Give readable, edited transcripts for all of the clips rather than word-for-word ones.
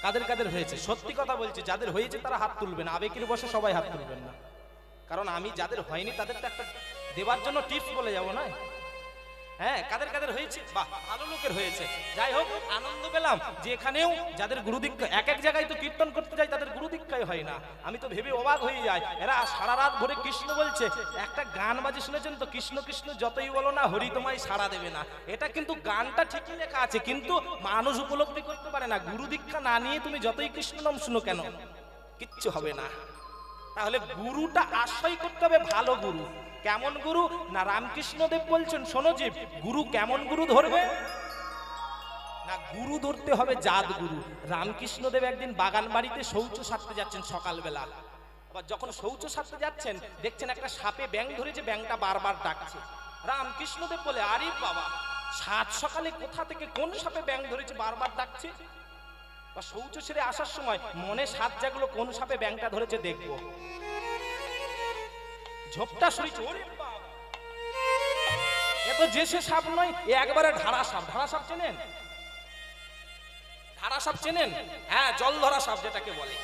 কাদের কাদের হয়েছে? সত্যি কথা বলছি, যাদের হয়েছে তারা হাত তুলবেন, আবেগের বসে সবাই হাত তুলবেন না, কারণ আমি যাদের হয়নি তাদের তো একটা দেবার জন্য টিপস বলে যাবো না। হ্যাঁ, কাদের কাদের হয়েছে? বাহ, ভালো লোকের হয়েছে। যাই হোক, আনন্দ পেলাম যে এখানেও যাদের গুরু দীক্ষা, এক এক জায়গায় তো কীর্তন করতে যায় তাদের গুরু দীক্ষাই হয় না। আমি তো ভেবে অবাক হয়ে যাই, এরা সারা রাত ভরে কৃষ্ণ বলছে। একটা গান বাজে শুনেছেন তো, কৃষ্ণ কৃষ্ণ যতই বলো না হরি তোমায় সাড়া দেবে না। এটা কিন্তু গানটা ঠিকই লেখা আছে, কিন্তু মানুষ উপলব্ধি করতে পারে না। গুরু দীক্ষা না নিয়ে তুমি যতই কৃষ্ণ নাম শুনো কেন, কিচ্ছু হবে না। তাহলে গুরুটা আশ্রয় করতে হবে ভালো গুরু। কেমন গুরু না? রামকৃষ্ণদেব বলছেন, শোনো জীব, গুরু কেমন গুরু ধরবে না, গুরু ধরতে হবে জাত গুরু। রামকৃষ্ণদেব একদিন বাগান বাড়িতে শৌচ সারতে যাচ্ছেন সকালবেলা। আবার যখন শৌচ সারতে যাচ্ছেন দেখছেন একটা সাপে ব্যাঙ ধরেছে, ব্যাঙটা বারবার ডাকছে। রামকৃষ্ণদেব বলে, আরে বাবা, সাত সকালে কোথা থেকে কোন সাপে ব্যাঙ ধরেছে বারবার ডাকছে? বা শৌচ সেরে আসার সময় মনে সাত জাগলো, কোন সাপে ব্যাঙটা ধরেছে দেখবো। ঝোপটা সরিয়েছে, ওরে বাবা, এ তো যে সে সাপ নয়, একবারে ঢাড়া সাপ। ঢাড়া সাপ চেনেন? ঢাড়া সাপ চেনেন? হ্যাঁ, জল ধরা সাপ যেটাকে বলে।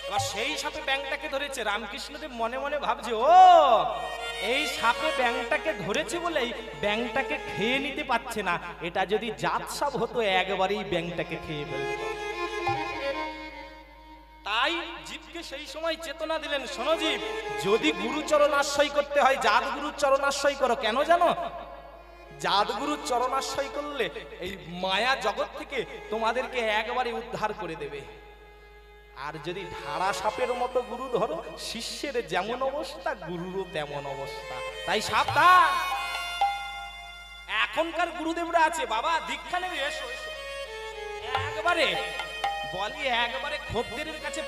এবার সেই সাপে ব্যাঙটাকে ধরেছে। রামকৃষ্ণদেব মনে মনে ভাবছে, ও এই সাপে ব্যাঙটাকে ধরেছে বলেই ব্যাঙটাকে খেয়ে নিতে পারছে না। এটা যদি জাত সাপ হতো একবারেই ব্যাঙটাকে খেয়ে ফেলত। তাই জীবকে সেই সময় চেতনা দিলেন, শোনো জীব, যদি গুরুচরণ আশ্রয় করতে হয় জাত গুরুর চরণ আশ্রয় করো। কেন জানো? জাত গুরুর চরণ আশ্রয় করলে এই মায়া জগৎ থেকে তোমাদেরকে একবারে উদ্ধার করে দেবে। আর যদি ঢাড়া সাপের মতো গুরু ধরো, শিষ্যের যেমন অবস্থা গুরুরও তেমন অবস্থা। তাই সাবধান। এখনকার গুরুদেবরা আছে, বাবা দীক্ষা নেবে, এসো এসো, একবারে বলি একবারে খদ্দেরের কাছে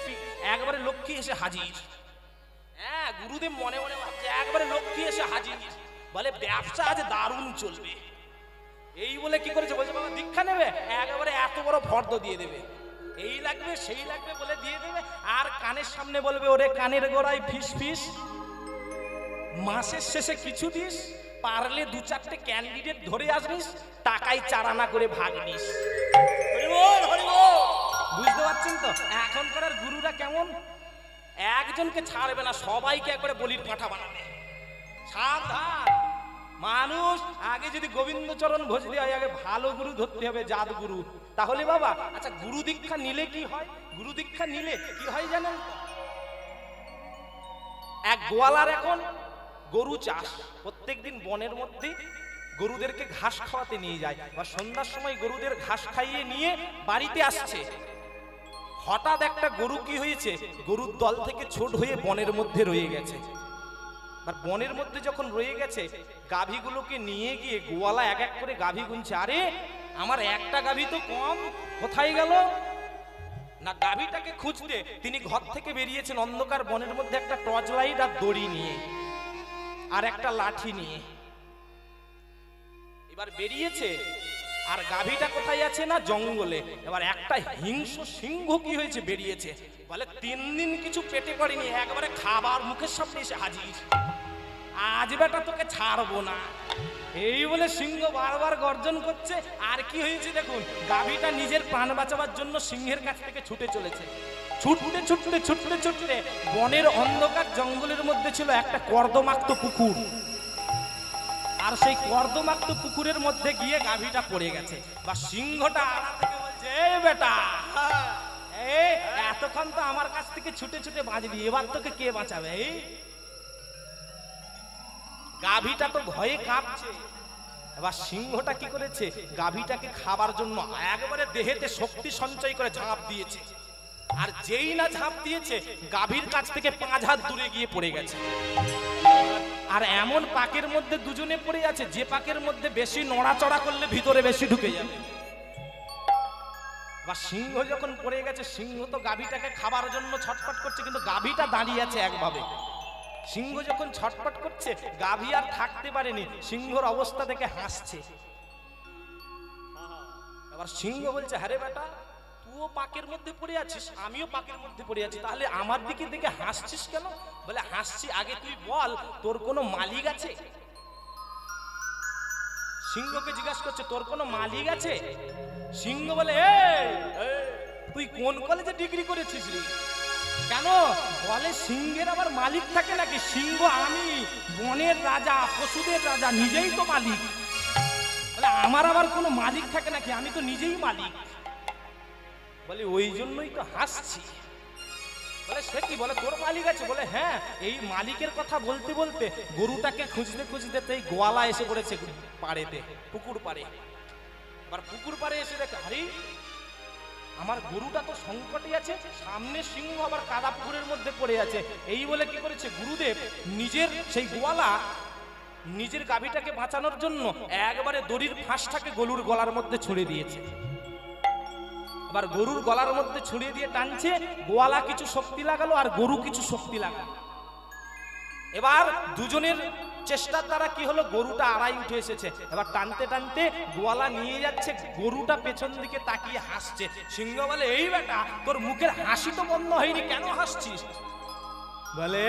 একবারে লক্ষ্মী এসে হাজির। হ্যাঁ, গুরুদেব মনে মনে ভাবছে একবারে লক্ষ্মী এসে হাজির, বলে ব্যবসা আজ দারুণ চলবে। এই বলে কি করেছে, বলছে বাবা দীক্ষা নেবে, একবারে এত বড় ফর্দ দিয়ে দেবে, এই লাগবে সেই লাগবে বলে দিয়ে দেবে। আর কানের সামনে বলবে, ওরে কানের গোড়ায় ফিস ফিস, মাসের শেষে কিছু দিস, পারলে দু চারটে ক্যান্ডিডেট ধরে আসবিস, টাকায় 4 আনা করে ভাগ নিস। বুঝতে পারছেন তো এখনকার গুরুরা কেমন? একজনকে ছাড়বে না, সবাইকে একবারে বলির পাঁঠা বানাবে। সাবধান মানুষ, আগে যদি গোবিন্দচরণ ভজতে হয় আগে ভালো গুরু ধরতে হবে, জাত গুরু। তাহলে বাবা, আচ্ছা গুরু দীক্ষা নিলে কি হয়? গুরু দীক্ষা নিলে কি হয় জানেন? এক গোয়ালার এখন গরু চাষ, প্রত্যেকদিন বনের মধ্যে গরুদেরকে ঘাস খাওয়াতে নিয়ে যায়, বা সন্ধ্যার সময় গরুদের ঘাস খাইয়ে নিয়ে বাড়িতে আসছে। হঠাৎ একটা গরু কি হয়েছে, গরুর দল থেকে ছোট হয়ে বনের মধ্যে রয়ে গেছে। আর বনের মধ্যে যখন রয়ে গেছে, গাভীগুলোকে নিয়ে গিয়ে গোয়ালা এক এক করে গাভী গুনছে। আরে আমার একটা গাভী তো কম, কোথায় গেল না? গাভীটাকে খুঁজতে তিনি ঘর থেকে বেরিয়েছেন অন্ধকার বনের মধ্যে, একটা টর্চ লাইট আর দড়ি নিয়ে আর একটা লাঠি নিয়ে। এবার বেরিয়েছে, আর গাভীটা কোথায় আছে না? জঙ্গলে। এবার একটা হিংস্র সিংহ কি হয়েছে, বেরিয়েছে, বলে 3 দিন কিছু পেটে পড়েনি, একবারে খাবার মুখের সামনে এসে হাজির, আজ বেটা তোকে ছাড়বো না। এই বলে সিংহ বারবার গর্জন করছে। আর কি হয়েছে দেখুন, গাভীটা নিজের প্রাণ বাঁচাবার জন্য সিংহের কাছ থেকে ছুটে চলেছে। ছুটতে ছুটতে ছুটতে ছুটতে বনের অন্ধকার জঙ্গলের মধ্যে ছিল একটা কর্দমাক্ত পুকুর, আর সেই কর্দমাক্ত পুকুরের মধ্যে গিয়ে গাভীটা পড়ে গেছে। বা সিংহটা আড়া থেকে বলছে, এই বেটা, এতক্ষণ তো আমার কাছ থেকে ছুটে ছুটে বাঁচলি, এবার তোকে কে বাঁচাবে? গাভীটা তো ভয়ে কাঁপছে। এবার সিংহটা কি করেছে, গাভীটাকে খাবার জন্য একবারে দেহেতে শক্তি সঞ্চয় করে ঝাঁপ দিয়েছে। আর যেই না ঝাঁপ দিয়েছে, গাভীর কাছ থেকে 5 হাত দূরে গিয়ে পড়ে গেছে। আর এমন পাকের মধ্যে দুজনে পড়ে আছে, যে পাকের মধ্যে বেশি নড়াচড়া করলে ভিতরে বেশি ঢুকে যাবে। বা সিংহ যখন পড়ে গেছে, সিংহ তো গাভীটাকে খাবার জন্য ছটফট করছে, কিন্তু গাভীটা দাঁড়িয়ে আছে একভাবে। সিংহ যখন ছটফট করছে, গাভী আর থাকতে পারেনি, সিংহর অবস্থা দেখে হাসছে। এবার সিংহ বলছে, হ্যাঁ রে বেটা, তুইও পাকের মধ্যে পড়ে আছিস, আমিও পাকের মধ্যে পড়ে আছি, তাহলে আমার দিকে দেখে হাসছিস কেন? বলে হাসছি, আগে তুই বল তোর কোনো মালিক আছে? সিংহকে জিজ্ঞাসা করছে, তোর কোনো মালিক আছে? সিংহ বলে, তুই কোন কলেজে ডিগ্রি করেছিস রে? কেন বলে সিংহের আবার মালিক থাকে নাকি? সিংহ আমি, বনের রাজা, পশুদের রাজা, নিজেই তো মালিক। বলে আমার আবার কোনো মালিক থাকে নাকি? আমি তো নিজেই মালিক। বলে ওই জন্যই তো হাসছি। বলে সে কি? বলে তোর মালিক আছে? বলে হ্যাঁ। এই মালিকের কথা বলতে বলতে গরুটাকে খুঁজতে খুঁজতে এই গোয়ালা এসে পড়েছে পাড়েতে, পুকুর পাড়ে। আবার পুকুর পাড়ে এসে দেখে আরে আমার গরুটা তো সংকটে আছে, সামনে সিংহ আবার কাদা পুকুরের মধ্যে পড়ে আছে। এই বলে কি করেছে গুরুদেব, নিজের সেই গোয়ালা নিজের গাভীটাকে বাঁচানোর জন্য একবারে দড়ির ফাঁসটাকে গরুর গলার মধ্যে ছড়িয়ে দিয়েছে। আবার গরুর গলার মধ্যে ছড়িয়ে দিয়ে টানছে, গোয়ালা কিছু শক্তি লাগালো আর গরু কিছু শক্তি লাগালো। এবার দুজনের চেষ্টার দ্বারা কি হলো, গরুটা আড়াই উঠে এসেছে। এবার টানতে টানতে গোয়ালা নিয়ে যাচ্ছে, গরুটা পেছন দিকে তাকিয়ে হাসছে। সিংহ বলে এই বেটা, তোর মুখের হাসি তো বন্ধ হয়নি, কেন হাসছিস? বলে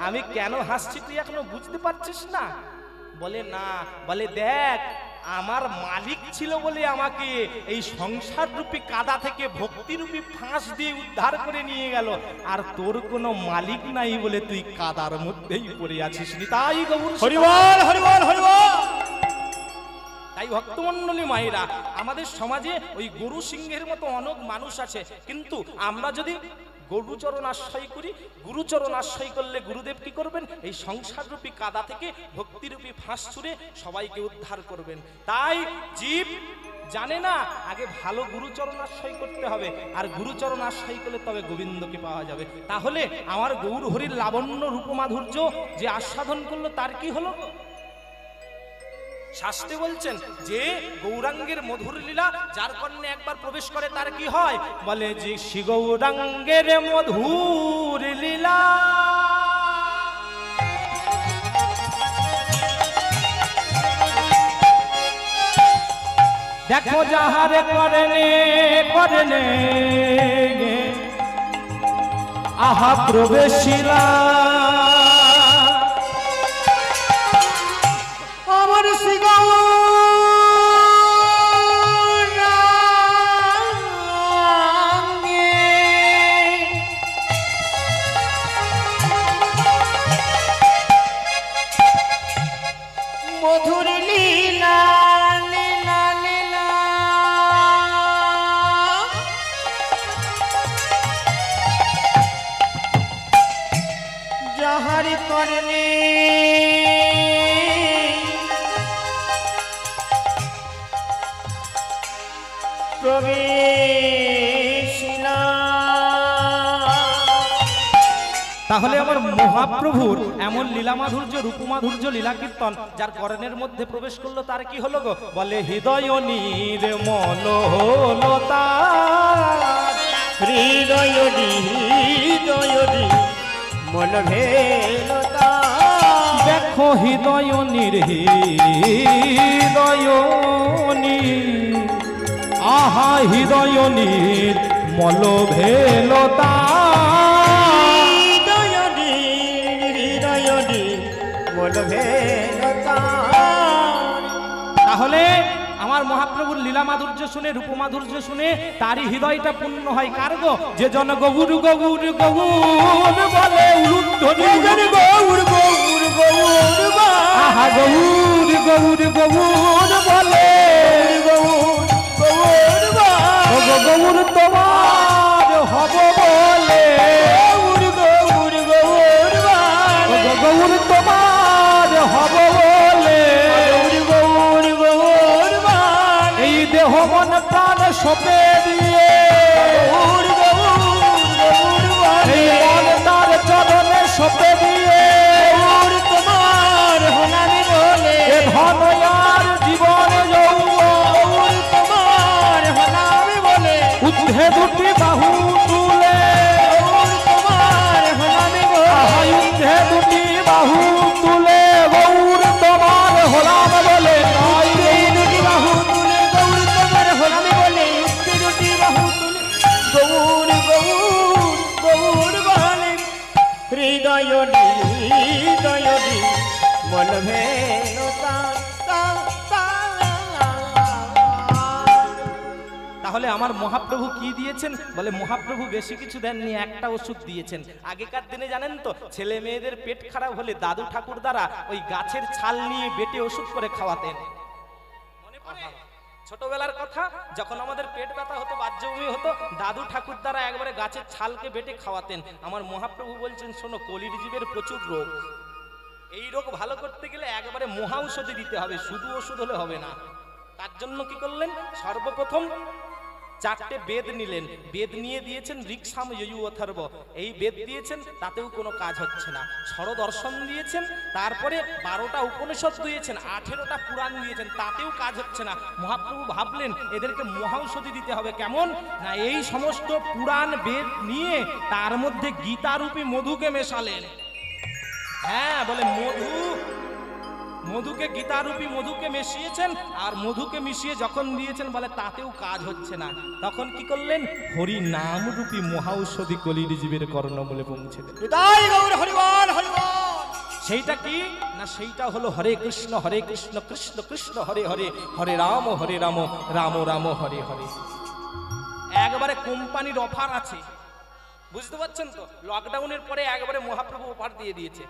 আমি কেন হাসছি তুই এখনো বুঝতে পারছিস না? বলে না। বলে দেখ, আমার মালিক ছিল বলে আমাকে এই সংসার রূপী কাদা থেকে ভক্তি রূপী ফাঁস দিয়ে উদ্ধার করে নিয়ে গেল, আর তোর কোনো মালিক নাই বলে তুই কাদার মধ্যেই পড়ে আছিস। তাই গৌর হরিবল হরিবল হরিবল। তাই ভক্তমণ্ডলী মায়েরা, আমাদের সমাজে ওই গরু সিংহের মতো অনেক মানুষ আছে, কিন্তু আমরা যদি গরুচরণ আশ্রয় করি, গুরুচরণ আশ্রয় করলে গুরুদেব কি করবেন, এই সংসার রূপী কাদা থেকে ভক্তিরূপী ফাঁস ছুঁড়ে সবাইকে উদ্ধার করবেন। তাই জীব জানে না আগে ভালো গুরুচরণ আশ্রয় করতে হবে, আর গুরুচরণ আশ্রয় করলে তবে গোবিন্দকে পাওয়া যাবে। তাহলে আমার গৌর হরির লাবণ্য রূপমাধুর্য যে আস্বাদন করলো তার কি হলো? শাস্ত্রে বলছেন যে গৌরাঙ্গের মধুর লীলা যার কর্ণে একবার প্রবেশ করে তার কি হয়? বলে যে শ্রী গৌরাঙ্গের মধুর লীলা দেখো যাহার করনে করনে আহা প্রবেশিলা আমার শ্রী গৌরাঙ্গে মধুর লীলা লীলা লীলা যাহার করনে তাহলে আমার মহাপ্রভুর এমন লীলা মাধুর্য রূপমাধুর্য লীলা কীর্তন যার কর্ণের মধ্যে প্রবেশ করলো তার কি হলো গো? বলে হৃদয় নির্মল হলো তার, হৃদয় মন ভেল তার। দেখো হৃদয় নির্হৃদয় আহা হৃদয় নির্মল ভেল তার। তাহলে আমার মহাপ্রভুর লীলা মাধুর্য শুনে রূপমাধুর্য শুনে তারই হৃদয়টা পূর্ণ হয়। কার গো? যে জন গৌর গৌর গৌর বলে উলুধ্বনি গৌর গৌর গৌর আহা গৌর গৌর গৌর বলে গৌর গৌর গৌর তোমার হব বলে গৌর গৌর গৌর গৌর তোমার হব বলে গৌর গৌর এই দেহ মন প্রাণ সপে দিয়ে এই মন তার চরণে সপে দিয়ে তোমার হলামি বলে ধন আর জীবন যৌবন তোমার হলামি বলে উদ্ধে দুটি বাহু তুলে তোমার হলামি বলে উদ্ধে দুটি বাহু তুলে গৌর তোমার হলাম বলে দুটি বাহু তুলে গৌর তোমার হলামি বলে দুটি বাহু তুলে গৌর গৌর গৌর বলে হৃদয় মন ভেল তাহলে আমার মহাপ্রভু কি দিয়েছেন? বলে মহাপ্রভু বেশি কিছু দেননি, একটা ওষুধ দিয়েছেন। আগেকার দিনে জানেন তো, ছেলে মেয়েদের পেট খারাপ হলে দাদু ঠাকুর দ্বারা ওই গাছের ছাল নিয়ে বেটে ওষুধ করে খাওয়াতেন। মনে পড়ে ছোটবেলার কথা, যখন আমাদের পেট ব্যথা হতো, বাহ্যবমি হতো, দাদু ঠাকুর দ্বারা একবারে গাছের ছালকে বেটে খাওয়াতেন। আমার মহাপ্রভু বলছেন, শোনো, কলির জীবের প্রচুর রোগ, এই রোগ ভালো করতে গেলে একবারে মহা ঔষধি দিতে হবে, শুধু ওষুধ হলে হবে না। তার জন্য কি করলেন? সর্বপ্রথম 4টে বেদ নিলেন। বেদ নিয়ে দিয়েছেন ঋক্সাম যজু অথর্ব, এই বেদ দিয়েছেন, তাতেও কোনো কাজ হচ্ছে না। ষড় দর্শন দিয়েছেন, তারপরে 12টা উপনিষদ দিয়েছেন, 18টা পুরাণ দিয়েছেন, তাতেও কাজ হচ্ছে না। মহাপ্রভু ভাবলেন এদেরকে মহাঔষধি দিতে হবে। কেমন না, এই সমস্ত পুরাণ বেদ নিয়ে তার মধ্যে গীতারূপী মধুকে মেশালেন। হ্যাঁ, বলে মধুকে, গীতারূপী মধুকে মিশিয়েছেন, আর মধুকে মিশিয়ে যখন দিয়েছেন, বলে তাতেও কাজ হচ্ছে না। তখন কি করলেন? হরি নাম রূপী মহাঔষধি কলির জীবের কর্ণ বলে পৌঁছে দেন। হৃদয় গৌর হরিবল হরিবল। সেইটা কি না, সেইটা হলো হরে কৃষ্ণ কৃষ্ণ কৃষ্ণ হরে হরে, হরে রাম রাম রাম হরে হরে। একবারে কোম্পানির অফার আছে, বুঝতে পারছেন তো? লকডাউনের পরে একবারে মহাপ্রভু অফার দিয়ে দিয়েছে।